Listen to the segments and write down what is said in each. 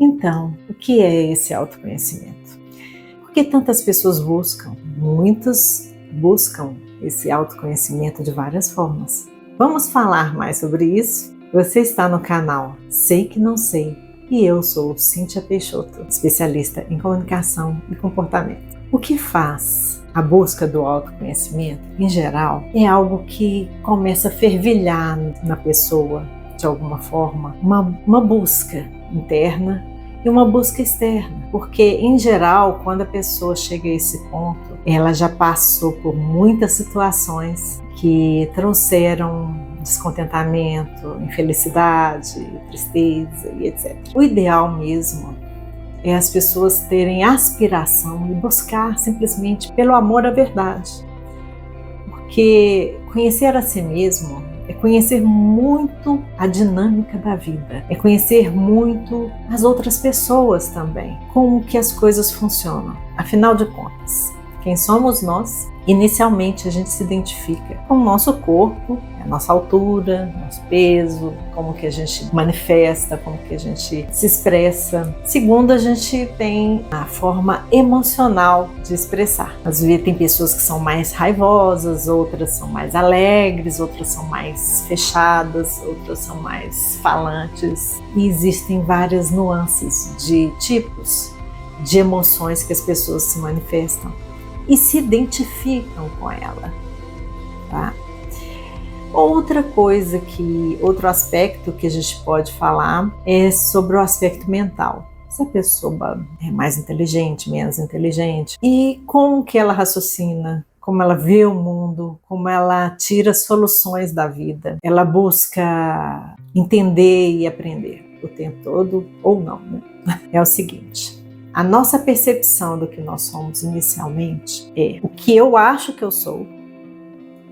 Então, o que é esse autoconhecimento? Por que tantas pessoas buscam? Muitos buscam esse autoconhecimento de várias formas. Vamos falar mais sobre isso? Você está no canal Sei que Não Sei e eu sou Cíntia Peixoto, especialista em comunicação e comportamento. O que faz a busca do autoconhecimento, em geral, é algo que começa a fervilhar na pessoa, de alguma forma, uma busca interna e uma busca externa, porque em geral, quando a pessoa chega a esse ponto, ela já passou por muitas situações que trouxeram descontentamento, infelicidade, tristeza e etc. O ideal mesmo é as pessoas terem aspiração e buscar simplesmente pelo amor à verdade, porque conhecer a si mesmo é conhecer muito a dinâmica da vida, é conhecer muito as outras pessoas também, como que as coisas funcionam. Afinal de contas, quem somos nós? Inicialmente a gente se identifica com o nosso corpo, a nossa altura, nosso peso, como que a gente manifesta, como que a gente se expressa. Segundo, a gente tem a forma emocional de expressar. Às vezes tem pessoas que são mais raivosas, outras são mais alegres, outras são mais fechadas, outras são mais falantes. E existem várias nuances de tipos de emoções que as pessoas se manifestam e se identificam com ela, tá? Outro aspecto que a gente pode falar é sobre o aspecto mental. Se a pessoa é mais inteligente, menos inteligente, e como que ela raciocina, como ela vê o mundo, como ela tira soluções da vida. Ela busca entender e aprender o tempo todo, ou não, né? É o seguinte: a nossa percepção do que nós somos inicialmente é o que eu acho que eu sou,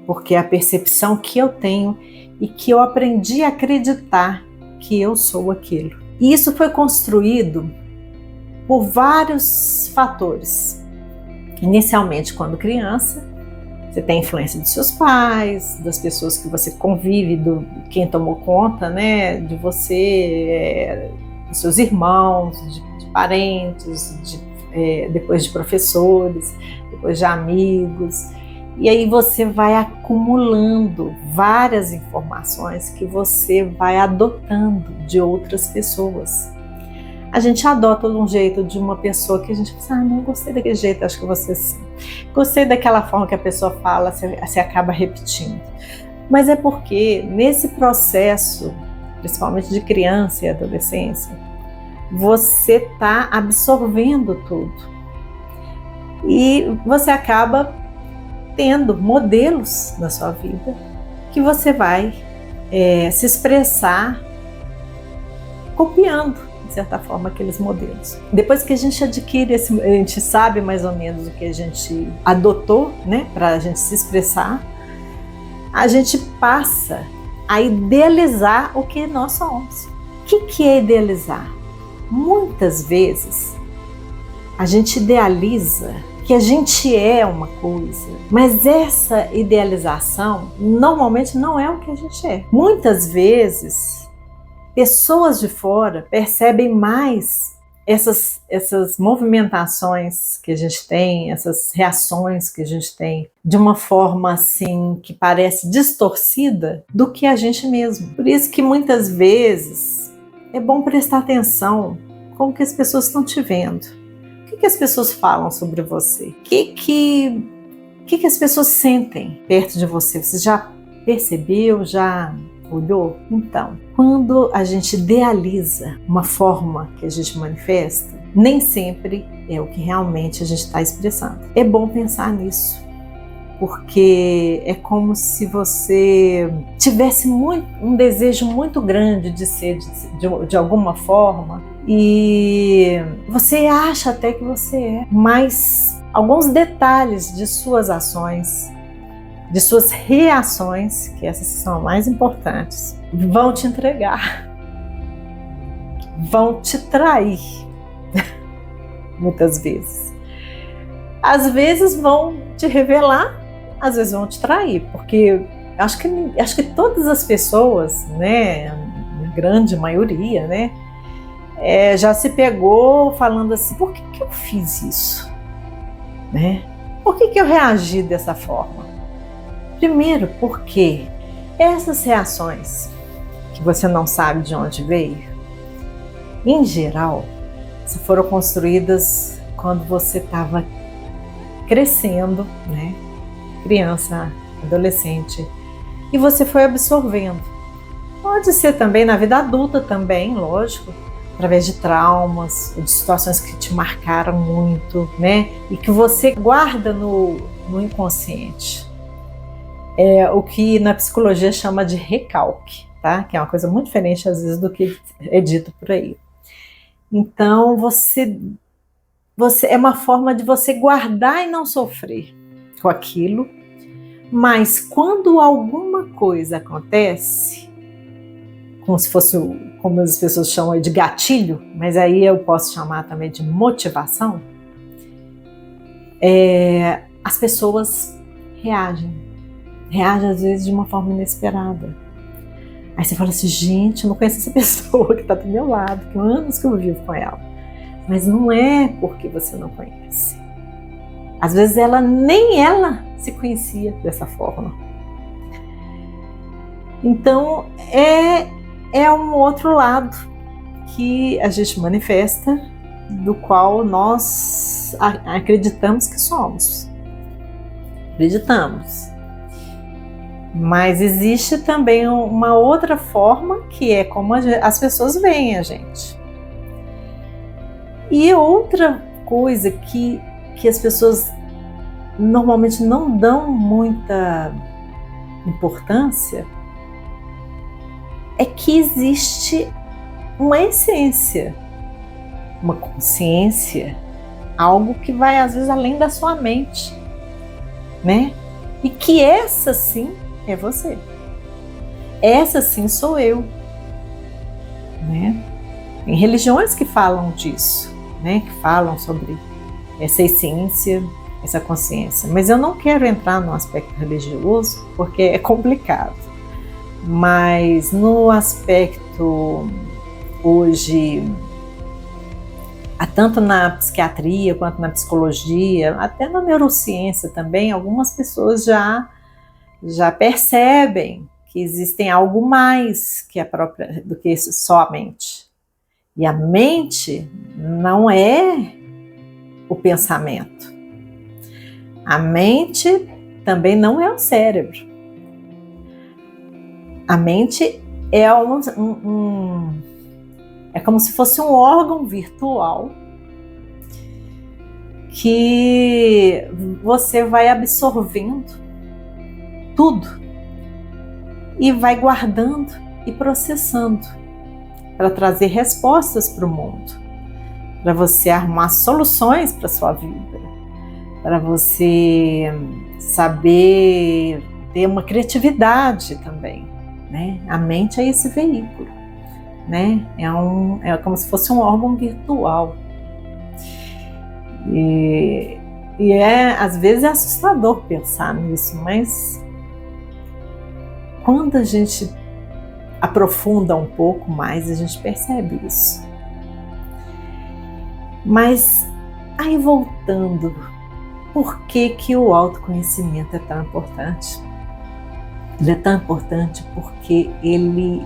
porque é a percepção que eu tenho e que eu aprendi a acreditar que eu sou aquilo. E isso foi construído por vários fatores. Inicialmente, quando criança, você tem a influência dos seus pais, das pessoas que você convive, quem tomou conta, né, de você, dos seus irmãos, de parentes, depois de professores, depois de amigos. E aí você vai acumulando várias informações que você vai adotando de outras pessoas. A gente adota um jeito de uma pessoa que a gente pensa, não gostei daquele jeito, acho que você sim. Gostei daquela forma que a pessoa fala, você acaba repetindo. Mas é porque nesse processo, principalmente de criança e adolescência, você está absorvendo tudo. E você acaba tendo modelos na sua vida que você vai se expressar copiando, de certa forma, aqueles modelos. Depois que a gente adquire a gente sabe mais ou menos o que a gente adotou, né, para a gente se expressar, a gente passa a idealizar o que nós somos. O que é idealizar? Muitas vezes a gente idealiza que a gente é uma coisa, mas essa idealização normalmente não é o que a gente é. Muitas vezes, pessoas de fora percebem mais essas movimentações que a gente tem, essas reações que a gente tem, de uma forma assim que parece distorcida do que a gente mesmo. Por isso que muitas vezes é bom prestar atenção como que as pessoas estão te vendo. O que as pessoas falam sobre você? O que as pessoas sentem perto de você? Você já percebeu? Já olhou? Então, quando a gente idealiza uma forma que a gente manifesta, nem sempre é o que realmente a gente está expressando. É bom pensar nisso, porque é como se você tivesse um desejo muito grande de ser de alguma forma, e você acha até que você é, mas alguns detalhes de suas ações, de suas reações, que essas são mais importantes, vão te entregar, vão te trair, muitas vezes. Às vezes vão te revelar, às vezes vão te trair, porque acho que todas as pessoas, né, a grande maioria, né, já se pegou falando assim, por que eu fiz isso? Né? Por que eu reagi dessa forma? Primeiro, porque essas reações que você não sabe de onde veio, em geral, foram construídas quando você estava crescendo, né? Criança, adolescente, e você foi absorvendo. Pode ser também na vida adulta também, lógico, através de traumas, de situações que te marcaram muito, né? E que você guarda no inconsciente. É o que na psicologia chama de recalque, tá? Que é uma coisa muito diferente às vezes do que é dito por aí. Então você é uma forma de você guardar e não sofrer com aquilo, mas quando alguma coisa acontece, como se fosse, como as pessoas chamam de gatilho, mas aí eu posso chamar também de motivação, as pessoas reagem às vezes de uma forma inesperada. Aí você fala assim, gente, eu não conheço essa pessoa que está do meu lado, que há anos que eu vivo com ela. Mas não é porque você não conhece. Às vezes nem ela se conhecia dessa forma. Então é um outro lado que a gente manifesta, do qual nós acreditamos que somos. Acreditamos. Mas existe também uma outra forma, que é como as pessoas veem a gente. E outra coisa que as pessoas normalmente não dão muita importância é que existe uma essência, uma consciência, algo que vai às vezes além da sua mente, né? E que essa sim é você. Essa sim sou eu, né? Tem religiões que falam disso, né? Que falam sobre essa essência, essa consciência. Mas eu não quero entrar no aspecto religioso porque é complicado. Mas no aspecto hoje, tanto na psiquiatria quanto na psicologia, até na neurociência também, algumas pessoas já percebem que existem algo mais que do que só a mente. E a mente não é o pensamento. A mente também não é o cérebro. A mente é é como se fosse um órgão virtual que você vai absorvendo tudo e vai guardando e processando para trazer respostas para o mundo, para você arrumar soluções para a sua vida, para você saber ter uma criatividade também, né? A mente é esse veículo, né? É como se fosse um órgão virtual. E às vezes é assustador pensar nisso, mas quando a gente aprofunda um pouco mais, a gente percebe isso. Mas aí voltando, por que o autoconhecimento é tão importante? Ele é tão importante porque ele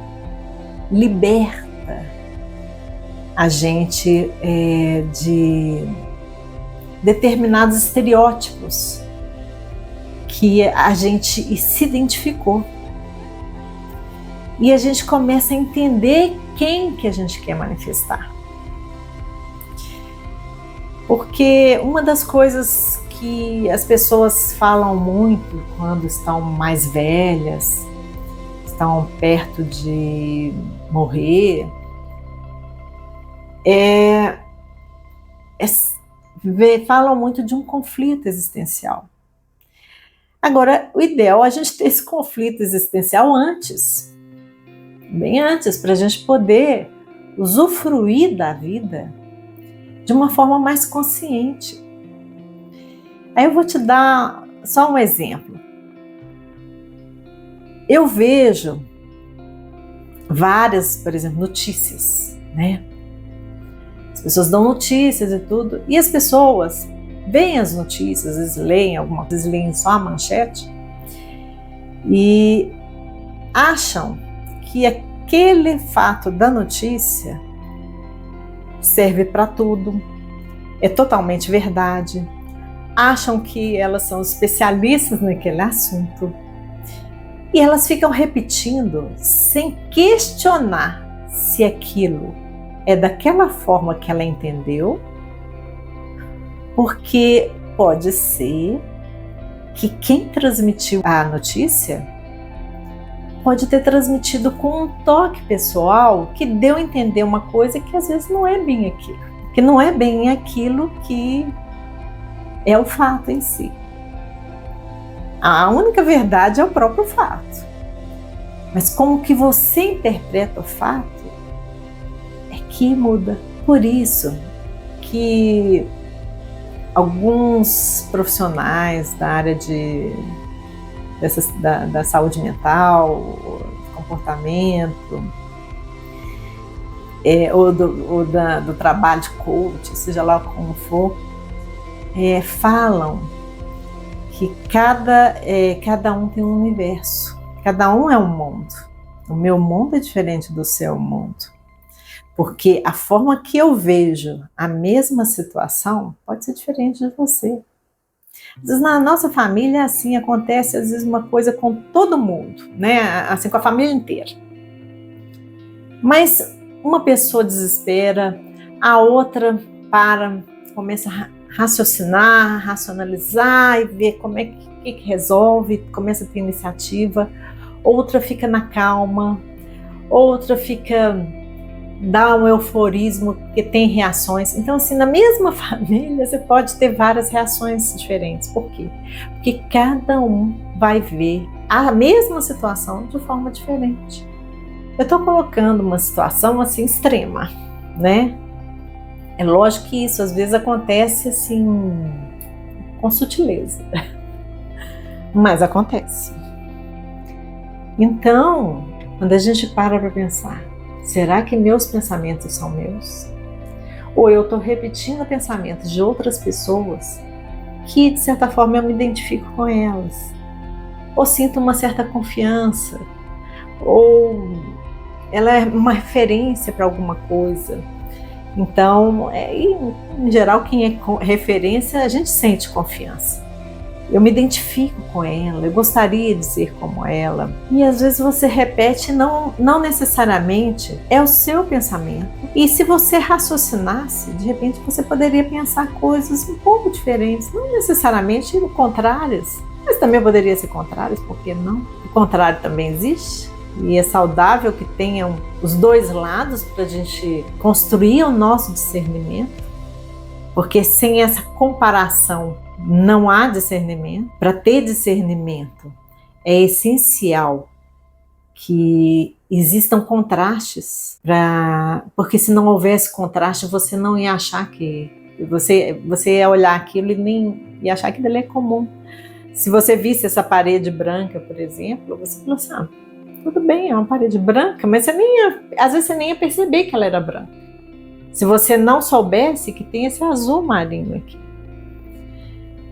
liberta a gente de determinados estereótipos que a gente se identificou. E a gente começa a entender quem que a gente quer manifestar. Porque uma das coisas que as pessoas falam muito quando estão mais velhas, estão perto de morrer, falam muito de um conflito existencial. Agora, o ideal é a gente ter esse conflito existencial antes, bem antes, para a gente poder usufruir da vida de uma forma mais consciente. Aí eu vou te dar só um exemplo. Eu vejo várias, por exemplo, notícias, né? pessoas dão notícias e tudo, e as pessoas veem as notícias, às vezes leem alguma coisa, às vezes leem só a manchete e acham que aquele fato da notícia serve para tudo, é totalmente verdade, acham que elas são especialistas naquele assunto e elas ficam repetindo sem questionar se aquilo é daquela forma que ela entendeu, porque pode ser que quem transmitiu a notícia pode ter transmitido com um toque pessoal que deu a entender uma coisa que às vezes não é bem aquilo, que não é bem aquilo que é o fato em si. A única verdade é o próprio fato, mas como que você interpreta o fato é que muda. Por isso que alguns profissionais da área da saúde mental, comportamento, ou do trabalho de coach, seja lá como for, falam que cada um tem um universo, cada um é um mundo. O meu mundo é diferente do seu mundo, porque a forma que eu vejo a mesma situação pode ser diferente de você. Às vezes na nossa família assim acontece às vezes uma coisa com todo mundo, né? Assim, com a família inteira. Mas uma pessoa desespera, a outra começa a raciocinar, racionalizar e ver como é que resolve, começa a ter iniciativa. Outra fica na calma, outra dá um euforismo, porque tem reações. Então, assim, na mesma família, você pode ter várias reações diferentes. Por quê? Porque cada um vai ver a mesma situação de forma diferente. Eu estou colocando uma situação, assim, extrema, né? É lógico que isso, às vezes, acontece, assim, com sutileza. Mas acontece. Então, quando a gente para pensar, será que meus pensamentos são meus? Ou eu estou repetindo pensamentos de outras pessoas que, de certa forma, eu me identifico com elas? Ou sinto uma certa confiança? Ou ela é uma referência para alguma coisa? Então, em geral, quem é referência, a gente sente confiança. Eu me identifico com ela, eu gostaria de ser como ela. E às vezes você repete, não necessariamente é o seu pensamento. E se você raciocinasse, de repente você poderia pensar coisas um pouco diferentes, não necessariamente contrárias, mas também poderia ser contrárias, por que não? O contrário também existe. E é saudável que tenham os dois lados para a gente construir o nosso discernimento, porque sem essa comparação não há discernimento. Para ter discernimento é essencial que existam contrastes, porque se não houvesse contraste você não ia achar que você ia olhar aquilo e nem ia achar que aquilo é comum. Se você visse essa parede branca, por exemplo, você falou assim, tudo bem, é uma parede branca, mas às vezes você nem ia perceber que ela era branca. Se você não soubesse que tem esse azul marinho aqui.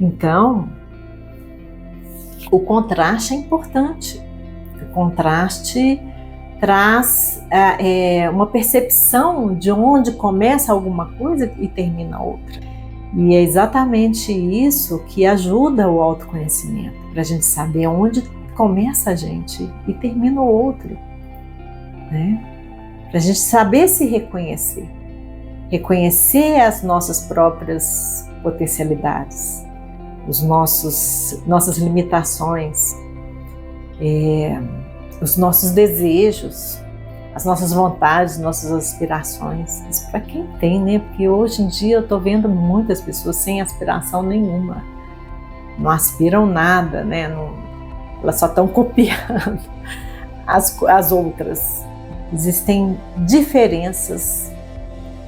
Então, o contraste é importante. O contraste traz uma percepção de onde começa alguma coisa e termina outra. E é exatamente isso que ajuda o autoconhecimento, para a gente saber onde começa a gente e termina o outro, né? Para a gente saber se reconhecer. Reconhecer as nossas próprias potencialidades, nossas limitações, os nossos desejos, as nossas vontades, nossas aspirações. Isso para quem tem, né? Porque hoje em dia eu estou vendo muitas pessoas sem aspiração nenhuma, não aspiram nada, né? Elas só estão copiando as outras. Existem diferenças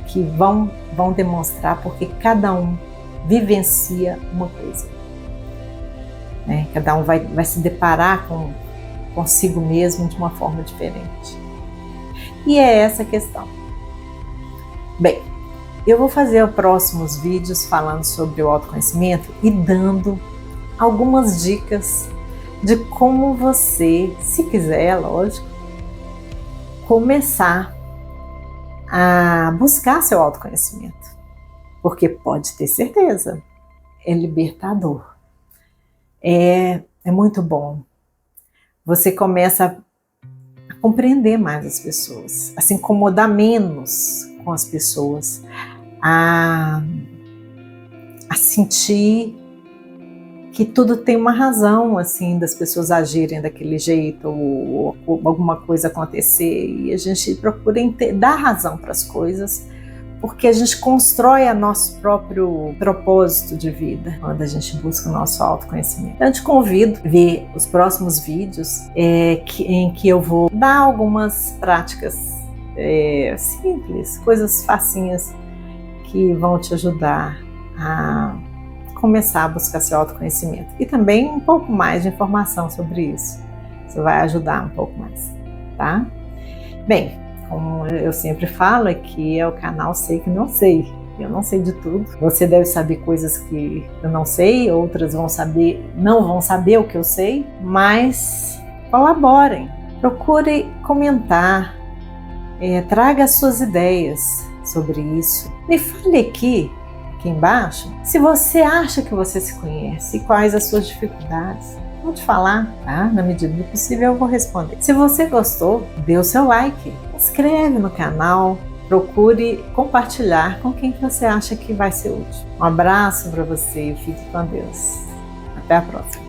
que vão demonstrar porque cada um vivencia uma coisa, né? Cada um vai se deparar consigo mesmo de uma forma diferente. E é essa a questão. Bem, Eu vou fazer próximos vídeos falando sobre o autoconhecimento e dando algumas dicas de como você, se quiser, lógico, começar a buscar seu autoconhecimento. Porque pode ter certeza, é libertador. É muito bom. Você começa a compreender mais as pessoas, a se incomodar menos com as pessoas, a sentir que tudo tem uma razão, assim, das pessoas agirem daquele jeito ou alguma coisa acontecer, e a gente procura dar razão para as coisas, porque a gente constrói o nosso próprio propósito de vida quando a gente busca o nosso autoconhecimento. Então, eu te convido a ver os próximos vídeos em que eu vou dar algumas práticas simples, coisas facinhas que vão te ajudar a começar a buscar seu autoconhecimento. E também um pouco mais de informação sobre isso. Isso vai ajudar um pouco mais, tá? Bem, como eu sempre falo, aqui é o canal Sei Que Não Sei. Eu não sei de tudo. Você deve saber coisas que eu não sei, outras não vão saber o que eu sei, mas colaborem. Procure comentar, traga as suas ideias sobre isso. Me fale aqui embaixo, se você acha que você se conhece e quais as suas dificuldades. Pode falar, tá? Na medida do possível eu vou responder. Se você gostou, dê o seu like, inscreve no canal, procure compartilhar com quem você acha que vai ser útil. Um abraço para você e fique com Deus. Até a próxima.